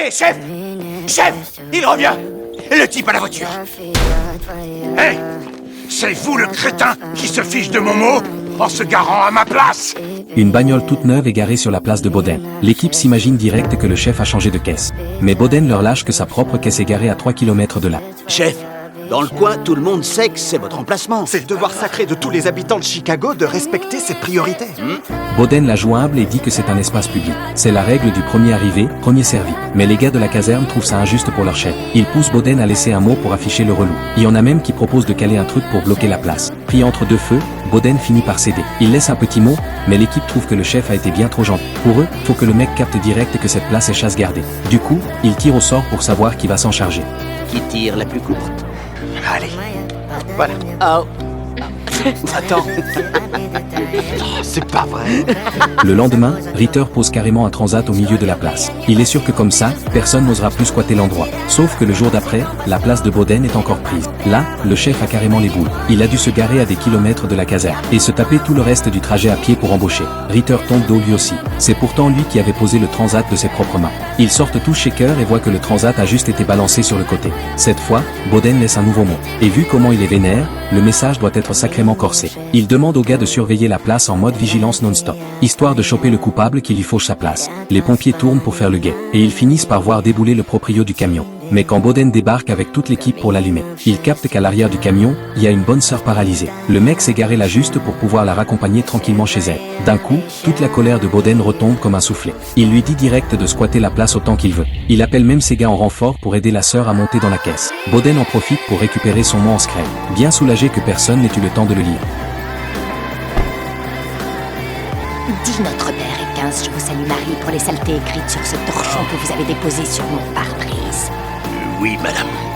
Hé, chef! Chef! Il revient! Le type à la voiture! Hé! C'est vous le crétin qui se fiche de mon mot en se garant à ma place! Une bagnole toute neuve est garée sur la place de Boden. L'équipe s'imagine direct que le chef a changé de caisse. Mais Boden leur lâche que sa propre caisse est garée à 3 km de là. Chef, dans le coin, tout le monde sait que c'est votre emplacement. C'est le devoir sacré de tous les habitants de Chicago de respecter ses priorités. Boden la joint humble et dit que c'est un espace public. C'est la règle du premier arrivé, premier servi. Mais les gars de la caserne trouvent ça injuste pour leur chef. Ils poussent Boden à laisser un mot pour afficher le relou. Il y en a même qui proposent de caler un truc pour bloquer la place. Pris entre deux feux, Boden finit par céder. Il laisse un petit mot, mais l'équipe trouve que le chef a été bien trop gentil. Pour eux, faut que le mec capte direct que cette place est chasse gardée. Du coup, ils tirent au sort pour savoir qui va s'en charger. Qui tire la plus courte? Allez, voilà. Oh. Attends. C'est pas vrai. Le lendemain, Ritter pose carrément un transat au milieu de la place. Il est sûr que comme ça, personne n'osera plus squatter l'endroit. Sauf que le jour d'après, la place de Boden est encore prise. Là, le chef a carrément les boules. Il a dû se garer à des kilomètres de la caserne et se taper tout le reste du trajet à pied pour embaucher. Ritter tombe d'eau lui aussi. C'est pourtant lui qui avait posé le transat de ses propres mains. Ils sortent tous shaker et voient que le transat a juste été balancé sur le côté. Cette fois, Boden laisse un nouveau mot. Et vu comment il est vénère, le message doit être sacrément corsé. Il demande aux gars de surveiller la place en mode vigilance non-stop, histoire de choper le coupable qui lui fauche sa place. Les pompiers tournent pour faire le guet, et ils finissent par voir débouler le proprio du camion. Mais quand Boden débarque avec toute l'équipe pour l'allumer, il capte qu'à l'arrière du camion, il y a une bonne sœur paralysée. Le mec s'est garé là juste pour pouvoir la raccompagner tranquillement chez elle. D'un coup, toute la colère de Boden retombe comme un soufflet. Il lui dit direct de squatter la place autant qu'il veut. Il appelle même ses gars en renfort pour aider la sœur à monter dans la caisse. Boden en profite pour récupérer son mot en scred, bien soulagé que personne n'ait eu le temps de le lire. Dis notre Père et 15, je vous salue Marie, pour les saletés écrites sur ce torchon que vous avez déposé sur mon pare-brise. Oui, madame.